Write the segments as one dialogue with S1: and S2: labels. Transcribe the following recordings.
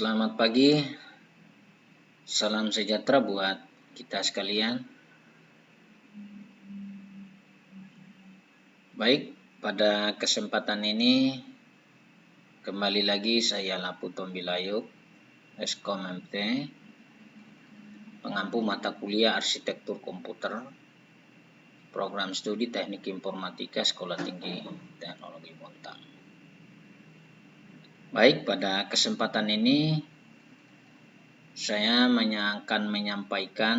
S1: Selamat pagi, salam sejahtera buat kita sekalian. Baik, pada kesempatan ini kembali lagi saya Lapu Tombilayuk, Eskom MT, pengampu mata kuliah Arsitektur Komputer, Program Studi Teknik Informatika Sekolah Tinggi Teknologi Bontang. Baik, pada kesempatan ini saya akan menyampaikan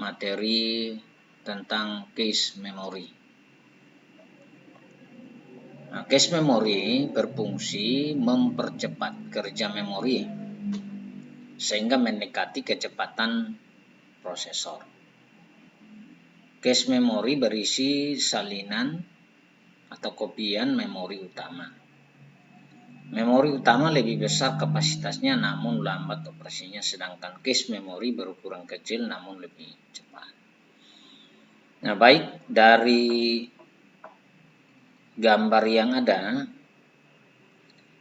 S1: materi tentang case memory. Nah, case memory berfungsi mempercepat kerja memori sehingga mendekati kecepatan prosesor. Case memory berisi salinan atau kopian memori utama. Memori utama lebih besar kapasitasnya namun lambat operasinya, sedangkan case memory berukuran kecil namun lebih cepat. Nah, baik, dari gambar yang ada,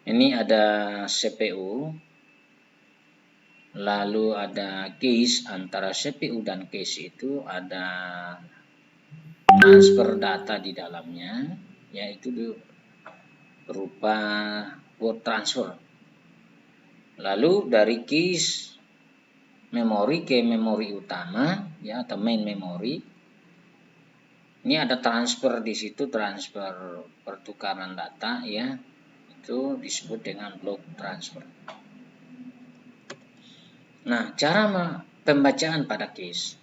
S1: ini ada CPU, lalu ada case. Antara CPU dan case itu ada transfer data di dalamnya, yaitu berupa word transfer. Lalu dari case memori ke memori utama, ya, atau main memory, ini ada transfer di situ, transfer pertukaran data, ya, itu disebut dengan block transfer. Nah, cara pembacaan pada case.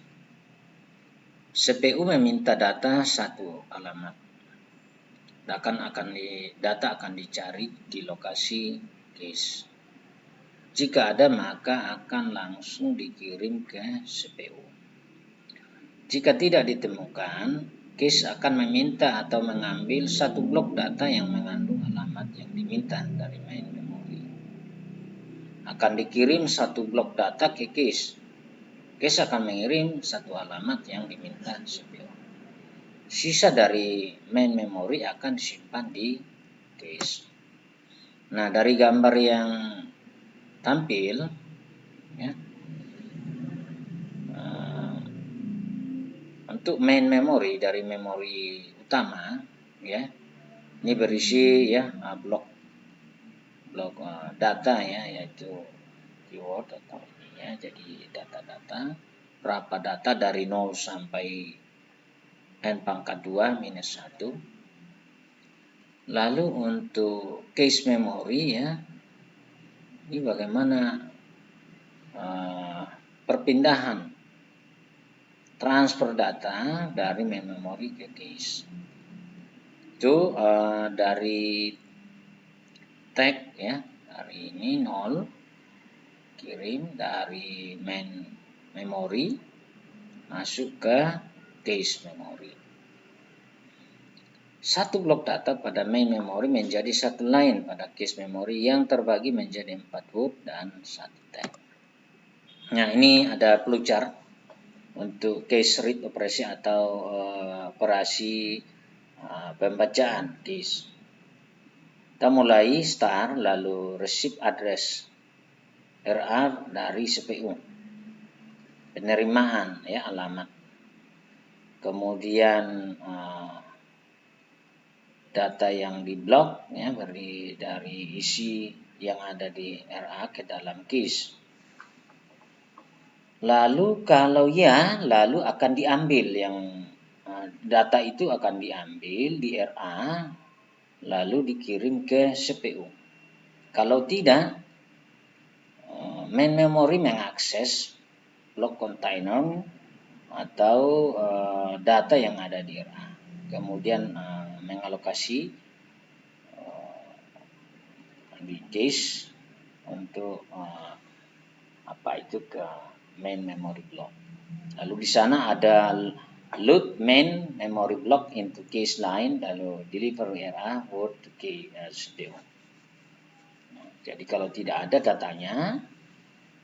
S1: CPU meminta data satu alamat. Data akan dicari di lokasi case. Jika ada, maka akan langsung dikirim ke CPU. Jika tidak ditemukan, case akan meminta atau mengambil satu blok data yang mengandung alamat yang diminta dari main memory. Akan dikirim satu blok data ke case. Case akan mengirim satu alamat yang diminta CPU. Sisa dari main memory akan disimpan di case. Nah, dari gambar yang tampil, ya, untuk main memory dari memori utama, ya, ini berisi, ya, blok data, ya, yaitu keyword atau ini, ya, jadi data-data, berapa data dari 0 sampai n pangkat 2 minus 1. Lalu untuk case memory, ya, ini bagaimana perpindahan transfer data dari main memory ke case. Itu dari tag, ya, dari ini 0 kirim dari main memory masuk ke case memory. Satu blok data pada main memory menjadi satu line pada case memory yang terbagi menjadi 4 hop dan 1 tag. Nah, ini ada flowchart untuk case read operasi atau operasi pembacaan case. Kita mulai start, lalu receive address RA dari CPU, penerimaan, ya, alamat, kemudian data yang di blok, ya, dari isi yang ada di RA ke dalam case. Lalu kalau ya, lalu akan diambil yang data itu akan diambil di RA lalu dikirim ke CPU. Kalau tidak, main memory mengakses block container atau data yang ada di RA, kemudian mengalokasi di case untuk itu ke main memory block. Lalu di sana ada load main memory block into case line, lalu deliver RA word to CPU. Jadi kalau tidak ada datanya,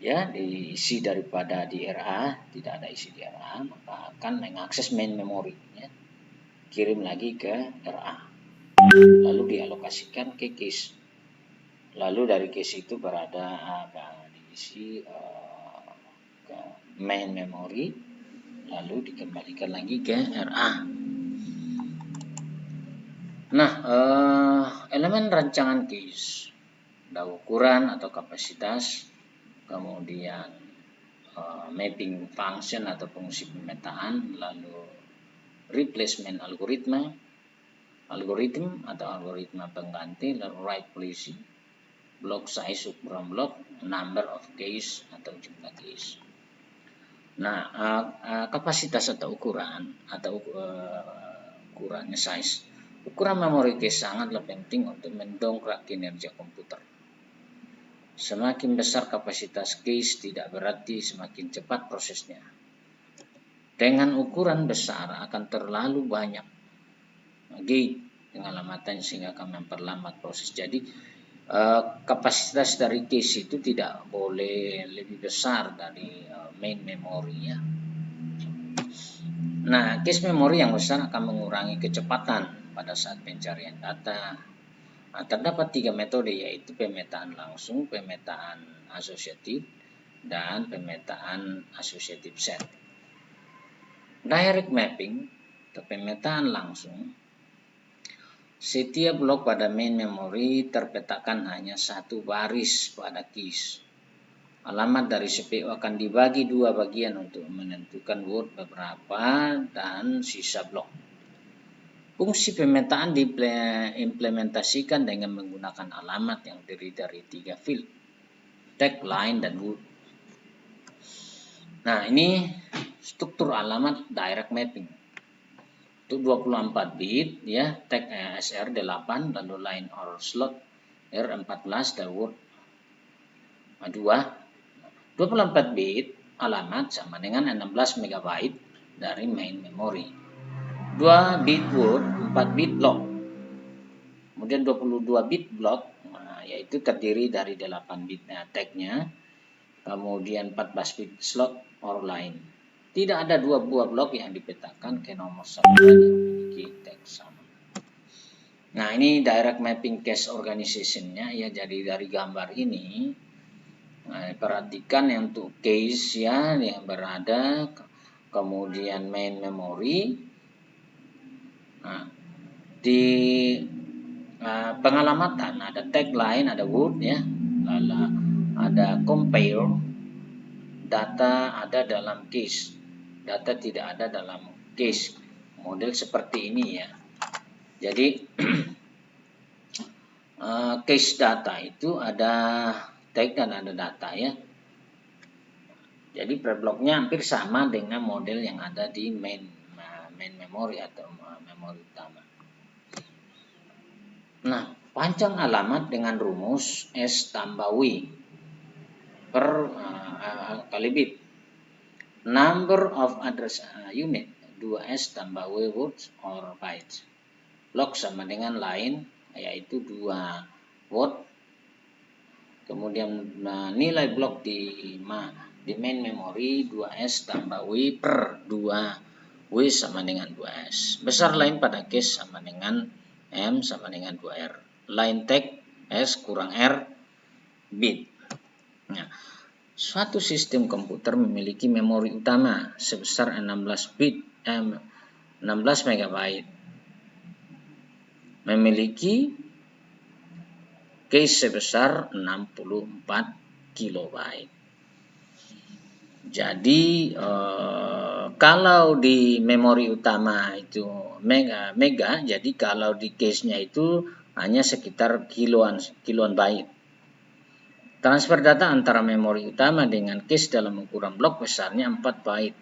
S1: ya, diisi daripada di RA, tidak ada isi di RA, maka akan mengakses main memory, ya, kirim lagi ke RA, lalu dialokasikan ke case. Lalu dari case itu diisi ke main memory, lalu dikembalikan lagi ke RA. Nah, elemen rancangan case, ada ukuran atau kapasitas, kemudian mapping function atau fungsi pemetaan, lalu replacement algoritma atau algoritma pengganti, lalu right placing, block size ukuran blok, number of case atau jumlah case. Nah, kapasitas atau ukurannya size. Ukuran memori case sangatlah penting untuk mendongkrak kinerja komputer. Semakin besar kapasitas case tidak berarti semakin cepat prosesnya. Dengan ukuran besar akan terlalu banyak gate pengalamatan sehingga akan memperlambat proses. Jadi kapasitas dari case itu tidak boleh lebih besar dari main memory ya. Nah, case memori yang besar akan mengurangi kecepatan pada saat pencarian data. Nah, terdapat 3 metode yaitu pemetaan langsung, pemetaan asosiatif, dan pemetaan associative set. Direct mapping atau pemetaan langsung, setiap blok pada main memory terpetakan hanya satu baris pada case. Alamat dari CPU akan dibagi 2 bagian untuk menentukan word beberapa dan sisa blok. Fungsi pemetaan diimplementasikan dengan menggunakan alamat yang terdiri dari 3 field, tag, line, dan word. Nah, ini struktur alamat direct mapping. Untuk 24 bit ya, tag SR 8, lalu line or slot R14 dan word 2. 24 bit alamat sama dengan 16 MB dari main memory. 2 bit word, 4 bit block. Kemudian 22 bit block, yaitu terdiri dari 8 bit tagnya, kemudian 14 bit slot or line. Tidak ada 2 buah blok yang dipetakan ke nomor saluran yang memiliki tag sama. Nah, ini direct mapping cache organization-nya ya. Jadi dari gambar ini, perhatikan yang untuk case ya yang berada, kemudian main memory. Nah, di pengalamatan ada tag line, ada word ya, lalu ada compare, data ada dalam case, data tidak ada dalam case, model seperti ini ya. Jadi case data itu ada tag dan ada data ya. Jadi per bloknya hampir sama dengan model yang ada di main memory atau memori utama. Nah, panjang alamat dengan rumus S tambah W per kali bit. Number of address unit 2S tambah W words or bytes. Block sama dengan line yaitu 2 word. Kemudian nilai blok di main memory 2S tambah W per 2 W sama dengan 2S. Besar line pada case sama dengan M sama dengan 2R. Line tag S kurang R bit. Nah, suatu sistem komputer memiliki memori utama sebesar 16 bit 16 MB. Memiliki case sebesar 64 KB. Jadi kalau di memori utama itu mega, jadi kalau di case-nya itu hanya sekitar kiloan byte. Transfer data antara memori utama dengan case dalam ukuran blok besarnya 4 byte.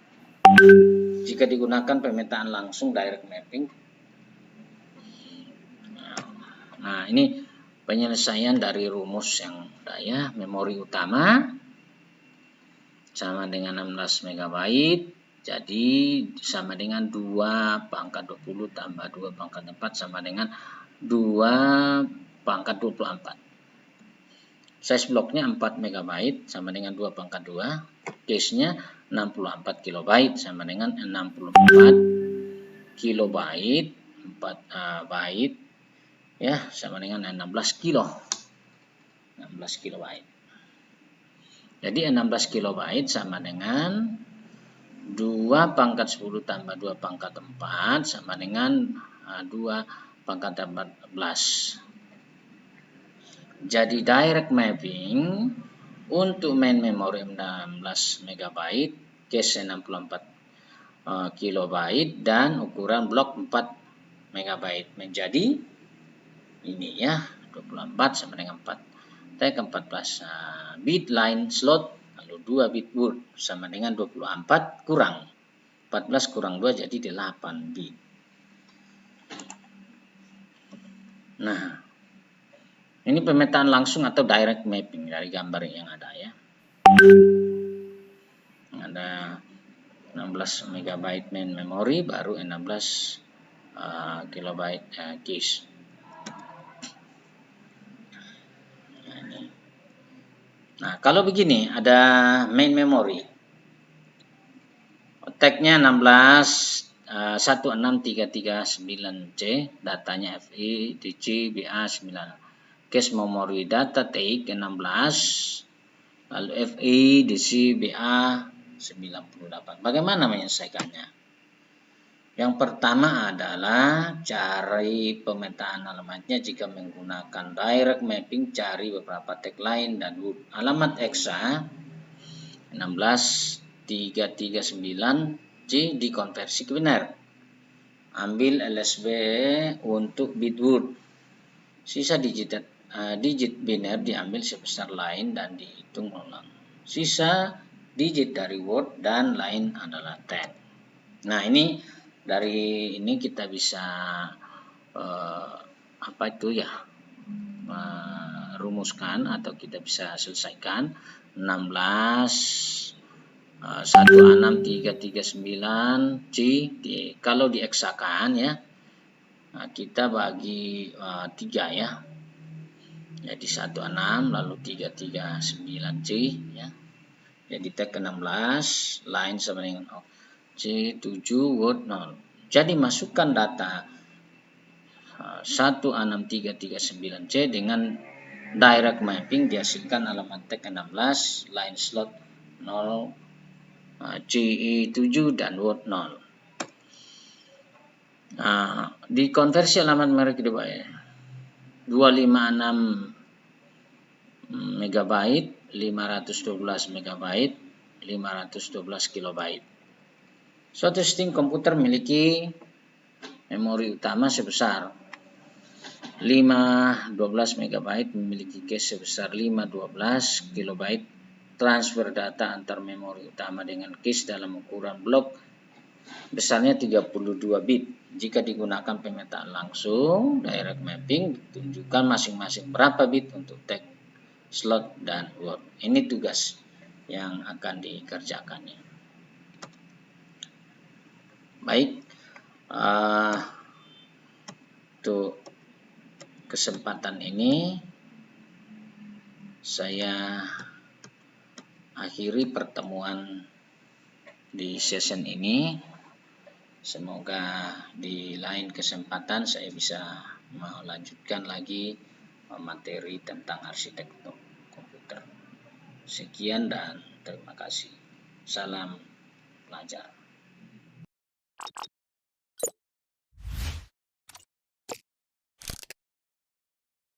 S1: Jika digunakan pemetaan langsung direct mapping. Nah, ini penyelesaian dari rumus yang ya, memori utama sama dengan 16 MB, jadi sama dengan 2 pangkat 20 tambah 2 pangkat 4 sama dengan 2 pangkat 24. Size bloknya 4 MB sama dengan 2 pangkat 2. Case-nya 64 KB sama dengan 64 KB 4 byte ya sama dengan 16 kilo. 16 kilobyte. Jadi 16 kilobyte sama dengan 2 pangkat 10 tambah 2 pangkat 4 sama dengan 2 pangkat 14. Jadi direct mapping untuk main memory 16 MB, cache 64 kilobyte dan ukuran blok 4 MB menjadi ini ya, 24 sama dengan 4 tag 14 bit line slot, lalu 2 bit word sama dengan 24 kurang 14 kurang 2 jadi 8 bit. Nah, ini pemetaan langsung atau direct mapping dari gambar yang ada ya. Ada 16 MB main memory baru 16 kilobyte cache. Nah, kalau begini ada main memory. Tagnya 16 16339C, datanya FI, DC, BA 9. Cache memory data tag 16, lalu FI, DC, BA 98. Bagaimana menyelesaikannya? Yang pertama adalah cari pemetaan alamatnya jika menggunakan direct mapping, cari beberapa tag lain dan alamat EXA 16339C dikonversi ke biner. Ambil LSB untuk bit word. Sisa digit biner diambil sebesar line dan dihitung ulang. Sisa digit dari word dan line adalah tag. Nah, ini dari ini kita bisa rumuskan atau kita bisa selesaikan 16 16339C kalau dieksakan ya, kita bagi 3 ya, jadi 16 lalu 339C ya, jadi tag 16 line sama dengan C7 word 0. Jadi masukkan data 16339C dengan direct mapping dihasilkan alamat tag 16, line slot 0, CE7 dan word 0. Di konversi alamat merek ya, 256 MB, 512 MB, 512 kilobyte. Suatu sistem komputer memiliki memori utama sebesar 512 MB, memiliki cache sebesar 512 kilobyte. Transfer data antar memori utama dengan cache dalam ukuran blok besarnya 32 bit. Jika digunakan pemetaan langsung, direct mapping tunjukkan masing-masing berapa bit untuk tag, slot, dan word. Ini tugas yang akan dikerjakannya. Baik, untuk kesempatan ini saya akhiri pertemuan di session ini. Semoga di lain kesempatan saya bisa melanjutkan lagi materi tentang arsitektur komputer. Sekian dan terima kasih. Salam pelajar.